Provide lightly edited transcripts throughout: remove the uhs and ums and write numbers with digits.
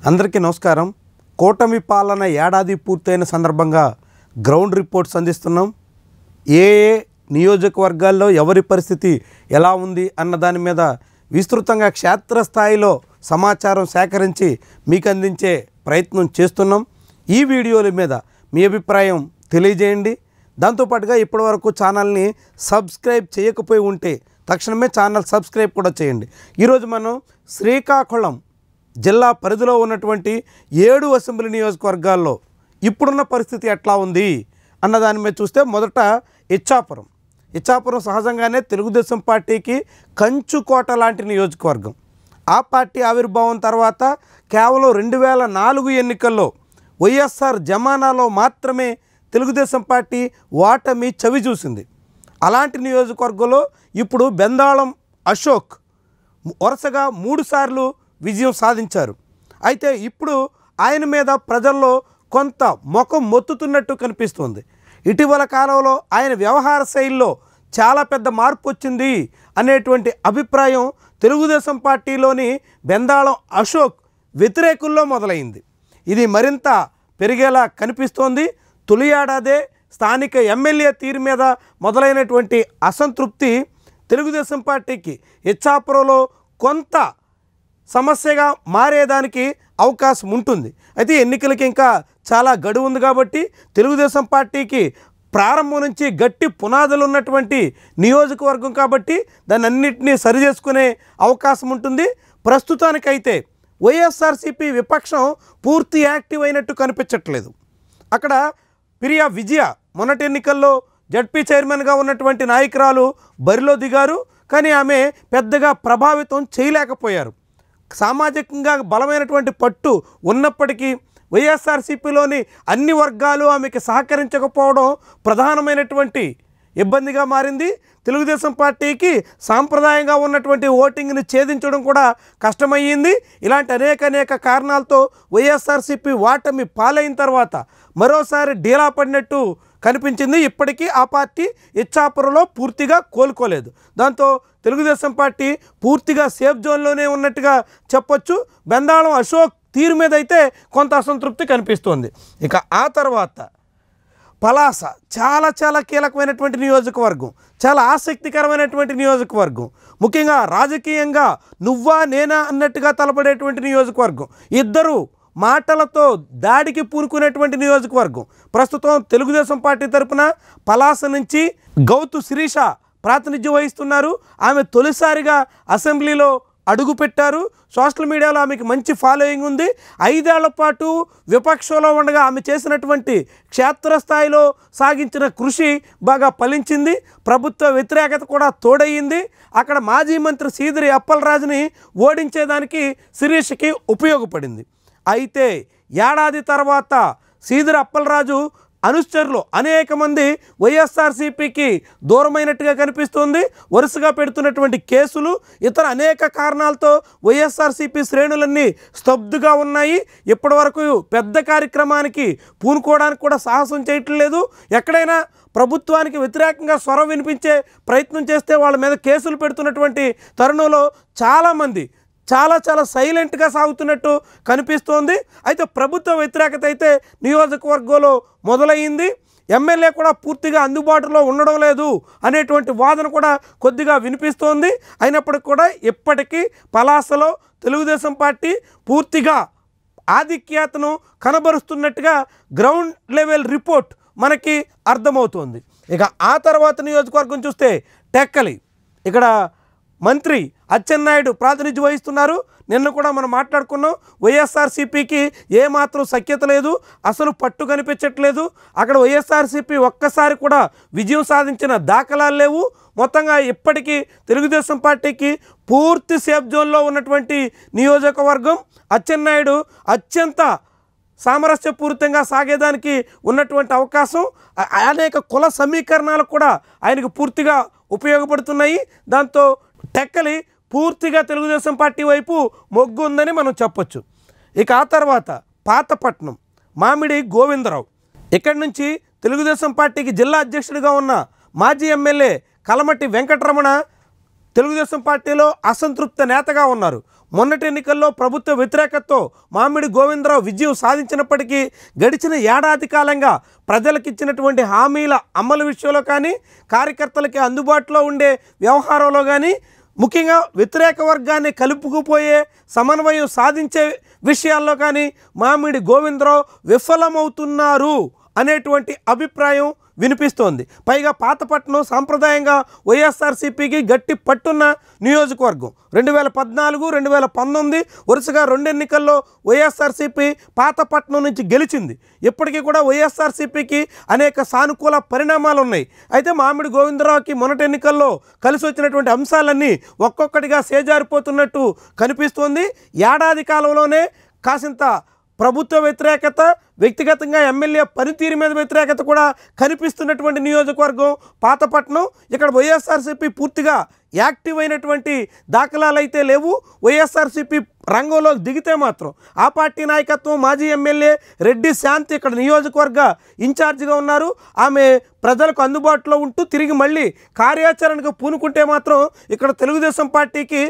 అందరికీ నమస్కారం. కూటమి పాలన ఏడాది పూర్తయిన సందర్భంగా గ్రౌండ్ రిపోర్ట్స్ అందిస్తున్నాం. ఏ నియోజకవర్గాల్లో ఎవరి పరిస్థితి ఎలా ఉంది అన్న దాని మీద విస్తృతంగా క్షేత్రస్థాయిలో సమాచారం సేకరించి మీకు అందించే ప్రయత్నం చేస్తున్నాం. ఈ వీడియోల మీద మీ అభిప్రాయం తెలియజేయండి. దాంతోపాటుగా ఇప్పటివరకు ఛానల్ని సబ్స్క్రైబ్ చేయకపోయి ఉంటే తక్షణమే ఛానల్ సబ్స్క్రైబ్ కూడా చేయండి. ఈరోజు మనం శ్రీకాకుళం జిల్లా పరిధిలో ఉన్నటువంటి 7 అసెంబ్లీ నియోజకవర్గాల్లో ఇప్పుడున్న పరిస్థితి ఎట్లా ఉంది అన్న దాని మీద చూస్తే మొదట ఇచ్చాపురం సహజంగానే తెలుగుదేశం పార్టీకి కంచుకోట లాంటి నియోజకవర్గం. ఆ పార్టీ ఆవిర్భావం తర్వాత కేవలం 2004 ఎన్నికల్లో వైఎస్ఆర్ జమానాలో మాత్రమే తెలుగుదేశం పార్టీ ఓటమి చవి చూసింది. అలాంటి నియోజకవర్గంలో ఇప్పుడు బెందాళం అశోక్ వరుసగా 3 సార్లు విజయం సాధించారు. అయితే ఇప్పుడు ఆయన మీద ప్రజల్లో కొంత ముఖం మొత్తుతున్నట్టు కనిపిస్తుంది. ఇటీవల కాలంలో ఆయన వ్యవహార శైలిలో చాలా పెద్ద మార్పు వచ్చింది అనేటువంటి అభిప్రాయం తెలుగుదేశం పార్టీలోని బెందాళం అశోక్ వ్యతిరేకుల్లో మొదలైంది. ఇది మరింత పెరిగేలా కనిపిస్తోంది. తొలి ఏడాదే స్థానిక ఎమ్మెల్యే తీరు మీద మొదలైనటువంటి అసంతృప్తి తెలుగుదేశం పార్టీకి ఇచ్చాపురంలో కొంత సమస్యగా మారేదానికి అవకాశం ఉంటుంది. అయితే ఎన్నికలకి ఇంకా చాలా గడువు ఉంది కాబట్టి తెలుగుదేశం పార్టీకి ప్రారంభం నుంచి గట్టి పునాదులు ఉన్నటువంటి నియోజకవర్గం కాబట్టి దాన్ని అన్నింటినీ సరిచేసుకునే అవకాశం ఉంటుంది. ప్రస్తుతానికైతే వైఎస్ఆర్సీపీ విపక్షం పూర్తి యాక్టివ్ అయినట్టు కనిపించట్లేదు. అక్కడ ప్రియా విజయ మొన్నటి ఎన్నికల్లో జడ్పీ చైర్మన్గా ఉన్నటువంటి నాయకురాలు బరిలో దిగారు. కానీ ఆమె పెద్దగా ప్రభావితం చేయలేకపోయారు. సామాజికంగా బలమైనటువంటి పట్టు ఉన్నప్పటికీ వైఎస్ఆర్సీపీలోని అన్ని వర్గాలు ఆమెకి సహకరించకపోవడం ప్రధానమైనటువంటి ఇబ్బందిగా మారింది. తెలుగుదేశం పార్టీకి సాంప్రదాయంగా ఉన్నటువంటి ఓటింగ్ని ఛేదించడం కూడా కష్టమయ్యింది. ఇలాంటి అనేక కారణాలతో వైఎస్ఆర్సీపీ ఓటమి పాలైన తర్వాత మరోసారి డీలా పడినట్టు కనిపించింది. ఇప్పటికీ ఆ పార్టీ ఇచ్చాపురంలో పూర్తిగా కోలుకోలేదు. దాంతో తెలుగుదేశం పార్టీ పూర్తిగా సేఫ్ జోన్లోనే ఉన్నట్టుగా చెప్పొచ్చు. బెందాళం అశోక్ తీరు మీద అయితే కొంత అసంతృప్తి కనిపిస్తోంది. ఇక ఆ తర్వాత పలాస చాలా కీలకమైనటువంటి నియోజకవర్గం, చాలా ఆసక్తికరమైనటువంటి నియోజకవర్గం. ముఖ్యంగా రాజకీయంగా నువ్వా నేనా అన్నట్టుగా తలపడేటువంటి నియోజకవర్గం. ఇద్దరు మాటలతో దాడికి పూనుకునేటువంటి నియోజకవర్గం. ప్రస్తుతం తెలుగుదేశం పార్టీ తరఫున పలాస నుంచి గౌతు శిరీష ప్రాతినిధ్యం వహిస్తున్నారు. ఆమె తొలిసారిగా అసెంబ్లీలో అడుగుపెట్టారు. సోషల్ మీడియాలో ఆమెకి మంచి ఫాలోయింగ్ ఉంది. 5 ఏళ్ల పాటు విపక్షంలో ఉండగా ఆమె చేసినటువంటి క్షేత్రస్థాయిలో సాగించిన కృషి బాగా ఫలించింది. ప్రభుత్వ వ్యతిరేకత కూడా తోడయ్యింది. అక్కడ మాజీ మంత్రి సీదిరి అప్పలరాజుని ఓడించేదానికి శిరీషకి ఉపయోగపడింది. అయితే ఏడాది తర్వాత సీదిరి అప్పలరాజు అనుచరులు అనేక మంది వైఎస్ఆర్సీపీకి దూరమైనట్టుగా కనిపిస్తుంది. వరుసగా పెడుతున్నటువంటి కేసులు ఇతర అనేక కారణాలతో వైఎస్ఆర్సీపీ శ్రేణులన్నీ స్తబ్దుగా ఉన్నాయి. ఇప్పటి వరకు పెద్ద కార్యక్రమానికి పూనుకోవడానికి కూడా సాహసం చేయట్లేదు. ఎక్కడైనా ప్రభుత్వానికి వ్యతిరేకంగా స్వరం వినిపించే ప్రయత్నం చేస్తే వాళ్ళ మీద కేసులు పెడుతున్నటువంటి తరుణంలో చాలామంది చాలా సైలెంట్గా సాగుతున్నట్టు కనిపిస్తోంది. అయితే ప్రభుత్వ వ్యతిరేకత అయితే నియోజకవర్గంలో మొదలయ్యింది. ఎమ్మెల్యే కూడా పూర్తిగా అందుబాటులో ఉండడం లేదు అనేటువంటి వాదన కూడా కొద్దిగా వినిపిస్తోంది. అయినప్పటికీ కూడా ఇప్పటికీ పలాసలో తెలుగుదేశం పార్టీ పూర్తిగా ఆధిక్యతను కనబరుస్తున్నట్టుగా గ్రౌండ్ లెవెల్ రిపోర్ట్ మనకి అర్థమవుతోంది. ఇక ఆ తర్వాత నియోజకవర్గం చూస్తే టెక్కలి, ఇక్కడ మంత్రి అచ్చెన్నాయుడు ప్రాతినిధ్యం వహిస్తున్నారు. నిన్న కూడా మనం మాట్లాడుకున్నాం. వైఎస్ఆర్సీపీకి ఏమాత్రం సఖ్యత లేదు, అసలు పట్టు కనిపించట్లేదు. అక్కడ వైఎస్ఆర్సీపీ ఒక్కసారి కూడా విజయం సాధించిన దాఖలాలు లేవు. మొత్తంగా ఇప్పటికీ తెలుగుదేశం పార్టీకి పూర్తి సేఫ్ జోన్లో ఉన్నటువంటి నియోజకవర్గం. అచ్చెన్నాయుడు అత్యంత సామరస్యపూరితంగా సాగేదానికి ఉన్నటువంటి అవకాశం, అనేక కుల సమీకరణాలు కూడా ఆయనకు పూర్తిగా ఉపయోగపడుతున్నాయి. దాంతో టెక్కలి పూర్తిగా తెలుగుదేశం పార్టీ వైపు మొగ్గు ఉందని మనం చెప్పొచ్చు. ఇక ఆ తర్వాత పాతపట్నం మామిడి గోవిందరావు, ఇక్కడి నుంచి తెలుగుదేశం పార్టీకి జిల్లా అధ్యక్షుడిగా ఉన్న మాజీ ఎమ్మెల్యే కలమటి వెంకటరమణ తెలుగుదేశం పార్టీలో అసంతృప్త నేతగా ఉన్నారు. మొన్నటి ఎన్నికల్లో ప్రభుత్వ వ్యతిరేకతతో మామిడి గోవిందరావు విజయం సాధించినప్పటికీ గడిచిన ఏడాది కాలంగా ప్రజలకు ఇచ్చినటువంటి హామీల అమలు విషయంలో కానీ, కార్యకర్తలకి అందుబాటులో ఉండే వ్యవహారంలో కానీ, ముఖ్యంగా వ్యతిరేక వర్గాన్ని కలుపుకుపోయే సమన్వయం సాధించే విషయాల్లో కానీ మామిడి గోవిందరావు విఫలమవుతున్నారు అనేటువంటి అభిప్రాయం వినిపిస్తోంది. పైగా పాతపట్నం సాంప్రదాయంగా వైఎస్ఆర్సీపీకి గట్టి పట్టున్న నియోజకవర్గం. 2014, 2019 వరుసగా 2 ఎన్నికల్లో వైఎస్ఆర్సీపీ పాతపట్నం నుంచి గెలిచింది. ఇప్పటికీ కూడా వైఎస్ఆర్సీపీకి అనేక సానుకూల పరిణామాలు ఉన్నాయి. అయితే మామిడి గోవిందరావుకి మొన్నటి ఎన్నికల్లో కలిసి వచ్చినటువంటి అంశాలన్నీ ఒక్కొక్కటిగా సేజారిపోతున్నట్టు కనిపిస్తోంది. ఏడాది కాలంలోనే కాసింత ప్రభుత్వ వ్యతిరేకత, వ్యక్తిగతంగా ఎమ్మెల్యే పనితీరు మీద వ్యతిరేకత కూడా కనిపిస్తున్నటువంటి నియోజకవర్గం పాతపట్నం. ఇక్కడ వైఎస్ఆర్సీపీ పూర్తిగా యాక్టివ్ అయినటువంటి దాఖలాలు అయితే లేవు. వైఎస్ఆర్సీపీ రంగంలోకి దిగితే మాత్రం ఆ పార్టీ నాయకత్వం మాజీ ఎమ్మెల్యే రెడ్డి శాంతి ఇక్కడ నియోజకవర్గ ఇన్ఛార్జిగా ఉన్నారు. ఆమె ప్రజలకు అందుబాటులో ఉంటూ తిరిగి మళ్ళీ కార్యాచరణకు పూనుకుంటే మాత్రం ఇక్కడ తెలుగుదేశం పార్టీకి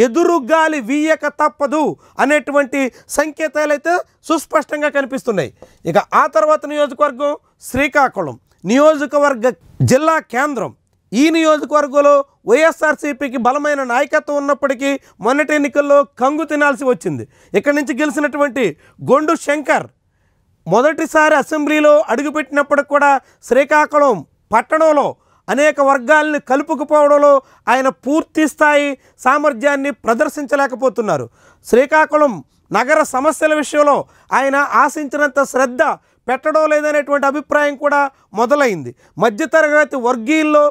ఎదురుగాలి వీయక తప్పదు అనేటువంటి సంకేతాలు అయితే సుస్పష్టంగా కనిపిస్తున్నాయి. ఇక ఆ తర్వాత నియోజకవర్గం శ్రీకాకుళం నియోజకవర్గ జిల్లా కేంద్రం. ఈ నియోజకవర్గంలో వైఎస్ఆర్సీపీకి బలమైన నాయకత్వం ఉన్నప్పటికీ మొన్నటి ఎన్నికల్లో కంగు తినాల్సి వచ్చింది. ఇక్కడి నుంచి గెలిచినటువంటి గొండు శంకర్ మొదటిసారి అసెంబ్లీలో అడుగుపెట్టినప్పటికి కూడా శ్రీకాకుళం పట్టణంలో అనేక వర్గాలను కలుపుకుపోవడంలో ఆయన పూర్తి స్థాయి సామర్థ్యాన్ని ప్రదర్శించలేకపోతున్నారు. శ్రీకాకుళం నగర సమస్యల విషయంలో ఆయన ఆశించినంత శ్రద్ధ పెట్టడం లేదనేటువంటి అభిప్రాయం కూడా మొదలైంది. మధ్యతరగతి వర్గీయుల్లో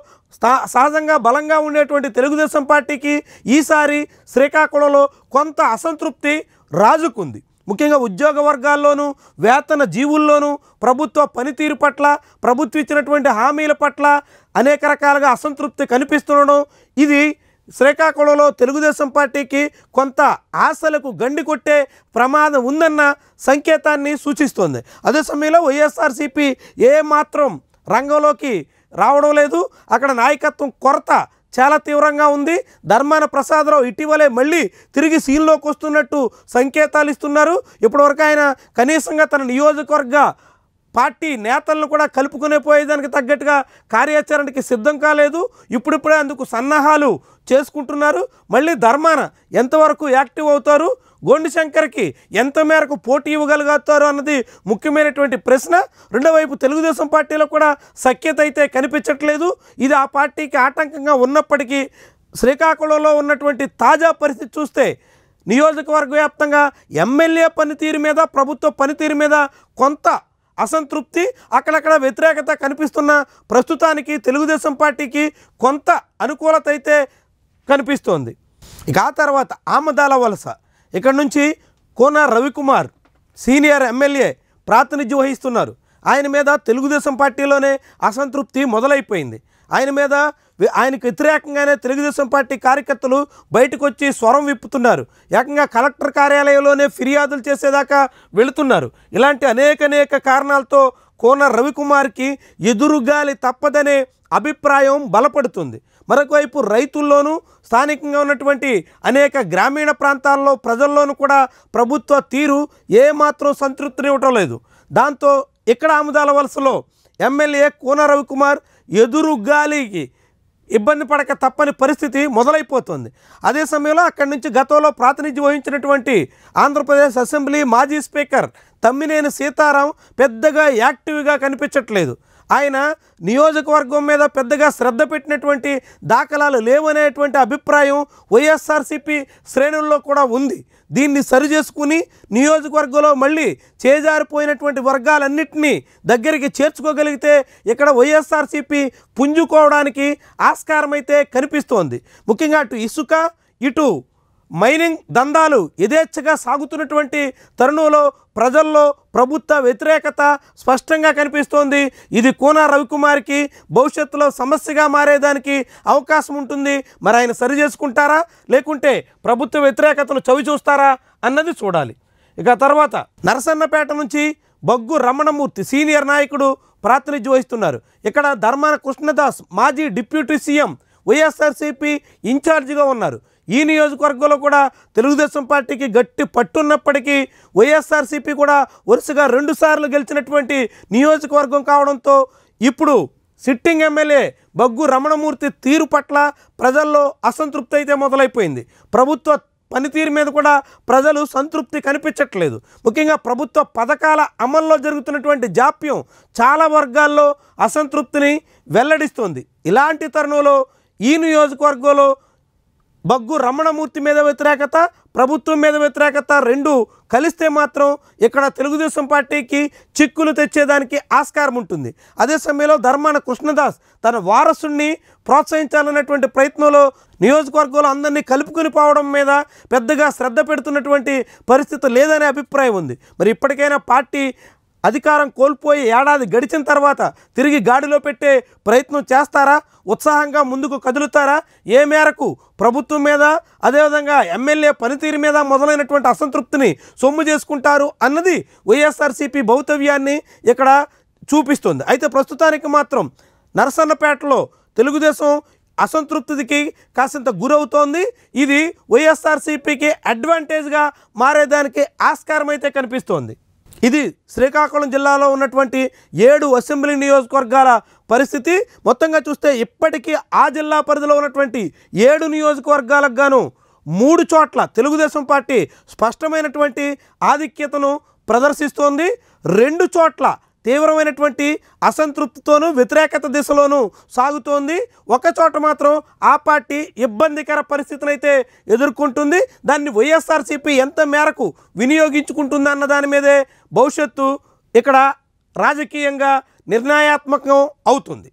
సహజంగా బలంగా ఉండేటువంటి తెలుగుదేశం పార్టీకి ఈసారి శ్రీకాకుళంలో కొంత అసంతృప్తి రాజుకుంది. ముఖ్యంగా ఉద్యోగ వర్గాల్లోనూ, వేతన జీవుల్లోనూ ప్రభుత్వ పనితీరు పట్ల, ప్రభుత్వం ఇచ్చినటువంటి హామీల పట్ల అనేక రకాలుగా అసంతృప్తి కనిపిస్తుండడం ఇది శ్రీకాకుళంలో తెలుగుదేశం పార్టీకి కొంత ఆశలకు గండి కొట్టే ప్రమాదం ఉందన్న సంకేతాన్ని సూచిస్తోంది. అదే సమయంలో వైఎస్ఆర్సీపీ ఏమాత్రం రంగంలోకి రావడం లేదు. అక్కడ నాయకత్వం కొరత చాలా తీవ్రంగా ఉంది. ధర్మాన ప్రసాదరావు ఇటీవలే మళ్ళీ తిరిగి సీన్లోకి వస్తున్నట్టు సంకేతాలు ఇస్తున్నారు. ఇప్పటివరకు ఆయన కనీసంగా తన నియోజకవర్గ పార్టీ నేతలను కూడా కలుపుకునే పోయేదానికి తగ్గట్టుగా కార్యాచరణకి సిద్ధం కాలేదు. ఇప్పుడిప్పుడే అందుకు సన్నాహాలు చేసుకుంటున్నారు. మళ్ళీ ధర్మాన ఎంతవరకు యాక్టివ్ అవుతారు, గొండు శంకర్కి ఎంత మేరకు పోటీ ఇవ్వగలుగుతారు అన్నది ముఖ్యమైనటువంటి ప్రశ్న. రెండో వైపు తెలుగుదేశం పార్టీలో కూడా సఖ్యత అయితే కనిపించట్లేదు. ఇది ఆ పార్టీకి ఆటంకంగా ఉన్నప్పటికీ శ్రీకాకుళంలో ఉన్నటువంటి తాజా పరిస్థితి చూస్తే నియోజకవర్గ వ్యాప్తంగా ఎమ్మెల్యే పనితీరు మీద, ప్రభుత్వ పనితీరు మీద కొంత అసంతృప్తి, అక్కడక్కడ వ్యతిరేకత కనిపిస్తున్న ప్రస్తుతానికి తెలుగుదేశం పార్టీకి కొంత అనుకూలత అయితే కనిపిస్తోంది. ఇక ఆ తర్వాత ఆమదాల వలస. ఇక్కడ నుంచి కోన రవికుమార్ సీనియర్ ఎమ్మెల్యే ప్రాతినిధ్యం వహిస్తున్నారు. ఆయన మీద తెలుగుదేశం పార్టీలోనే అసంతృప్తి మొదలైపోయింది. ఆయనకు వ్యతిరేకంగానే తెలుగుదేశం పార్టీ కార్యకర్తలు బయటకు వచ్చి స్వరం విప్పుతున్నారు. ఏకంగా కలెక్టర్ కార్యాలయంలోనే ఫిర్యాదులు చేసేదాకా వెళుతున్నారు. ఇలాంటి అనేక కారణాలతో కోన రవికుమార్కి ఎదురుగాలి తప్పదనే అభిప్రాయం బలపడుతుంది. మరొకవైపు రైతుల్లోనూ, స్థానికంగా ఉన్నటువంటి అనేక గ్రామీణ ప్రాంతాల్లో ప్రజల్లోనూ కూడా ప్రభుత్వ తీరు ఏమాత్రం సంతృప్తినివ్వటం లేదు. దాంతో ఇక్కడ ఆముదాల వలసలో ఎమ్మెల్యే కోన రవికుమార్ ఎదురుగాలికి ఇబ్బంది పడక తప్పని పరిస్థితి మొదలైపోతుంది. అదే సమయంలో అక్కడి నుంచి గతంలో ప్రాతినిధ్యం వహించినటువంటి ఆంధ్రప్రదేశ్ అసెంబ్లీ మాజీ స్పీకర్ తమ్మినేని సీతారాం పెద్దగా యాక్టివ్గా కనిపించట్లేదు. ఆయన నియోజకవర్గం మీద పెద్దగా శ్రద్ధ పెట్టినటువంటి దాఖలాలు లేవనేటువంటి అభిప్రాయం వైఎస్ఆర్సీపీ శ్రేణుల్లో కూడా ఉంది. దీన్ని సరిచేసుకుని నియోజకవర్గంలో మళ్ళీ చేజారిపోయినటువంటి వర్గాలన్నింటినీ దగ్గరికి చేర్చుకోగలిగితే ఇక్కడ వైఎస్ఆర్సీపీ పుంజుకోవడానికి ఆస్కారం అయితే కనిపిస్తోంది. ముఖ్యంగా అటు ఇసుక, ఇటు మైనింగ్ దందాలు యథేచ్ఛగా సాగుతున్నటువంటి తరుణంలో ప్రజల్లో ప్రభుత్వ వ్యతిరేకత స్పష్టంగా కనిపిస్తోంది. ఇది కోన రవికుమార్కి భవిష్యత్తులో సమస్యగా మారేదానికి అవకాశం ఉంటుంది. మరి ఆయన సరి చేసుకుంటారా, లేకుంటే ప్రభుత్వ వ్యతిరేకతను చవి చూస్తారా అన్నది చూడాలి. ఇక తర్వాత నరసన్నపేట నుంచి బగ్గు రమణమూర్తి సీనియర్ నాయకుడు ప్రాతినిధ్యం వహిస్తున్నారు. ఇక్కడ ధర్మాన కృష్ణదాస్ మాజీ డిప్యూటీ సీఎం వైఎస్ఆర్సీపీ ఇన్ఛార్జిగా ఉన్నారు. ఈ నియోజకవర్గంలో కూడా తెలుగుదేశం పార్టీకి గట్టి పట్టున్నప్పటికీ వైఎస్ఆర్సీపీ కూడా వరుసగా 2 సార్లు గెలిచినటువంటి నియోజకవర్గం కావడంతో ఇప్పుడు సిట్టింగ్ ఎమ్మెల్యే బగ్గు రమణమూర్తి తీరు పట్ల ప్రజల్లో అసంతృప్తి అయితే మొదలైపోయింది. ప్రభుత్వ పనితీరు మీద కూడా ప్రజలు సంతృప్తి కనిపించట్లేదు. ముఖ్యంగా ప్రభుత్వ పథకాల అమల్లో జరుగుతున్నటువంటి జాప్యం చాలా వర్గాల్లో అసంతృప్తిని వెల్లడిస్తోంది. ఇలాంటి తరుణంలో ఈ నియోజకవర్గంలో బగ్గు రమణమూర్తి మీద వ్యతిరేకత, ప్రభుత్వం మీద వ్యతిరేకత రెండు కలిస్తే మాత్రం ఇక్కడ తెలుగుదేశం పార్టీకి చిక్కులు తెచ్చేదానికి ఆస్కారం ఉంటుంది. అదే సమయంలో ధర్మాన కృష్ణదాస్ తన వారసుడిని ప్రోత్సహించాలనేటువంటి ప్రయత్నంలో నియోజకవర్గంలో అందరినీ కలుపుకొని పోవడం మీద పెద్దగా శ్రద్ధ పెడుతున్నటువంటి పరిస్థితి లేదనే అభిప్రాయం ఉంది. మరి ఇప్పటికైనా పార్టీ అధికారం కోల్పోయి ఏడాది గడిచిన తర్వాత తిరిగి గాడిలో పెట్టే ప్రయత్నం చేస్తారా? ఉత్సాహంగా ముందుకు కదులుతారా? ఏ మేరకు ప్రభుత్వం మీద అదేవిధంగా ఎమ్మెల్యే పనితీరు మీద మొదలైనటువంటి అసంతృప్తిని సొమ్ము చేసుకుంటారు అన్నది వైఎస్ఆర్సీపీ భౌతవ్యాన్ని ఇక్కడ చూపిస్తుంది. అయితే ప్రస్తుతానికి మాత్రం నరసన్నపేటలో తెలుగుదేశం అసంతృప్తికి కాసింత గురవుతోంది. ఇది వైఎస్ఆర్సీపీకి అడ్వాంటేజ్గా మారేదానికి ఆస్కారం అయితే కనిపిస్తోంది. ఇది శ్రీకాకుళం జిల్లాలో ఉన్నటువంటి 7 అసెంబ్లీ నియోజకవర్గాల పరిస్థితి. మొత్తంగా చూస్తే ఇప్పటికీ ఆ జిల్లా పరిధిలో ఉన్నటువంటి 7 నియోజకవర్గాలకు గాను 3 చోట్ల తెలుగుదేశం పార్టీ స్పష్టమైనటువంటి ఆధిక్యతను ప్రదర్శిస్తోంది. 2 చోట్ల తీవ్రమైనటువంటి అసంతృప్తితోనూ వ్యతిరేకత దిశలోనూ సాగుతోంది. ఒక చోట మాత్రం ఆ పార్టీ ఇబ్బందికర పరిస్థితిని అయితే ఎదుర్కొంటుంది. దాన్ని వైఎస్ఆర్సీపీ ఎంత మేరకు వినియోగించుకుంటుంది అన్న దాని మీదే భవిష్యత్తు ఇక్కడ రాజకీయంగా నిర్ణయాత్మకం అవుతుంది.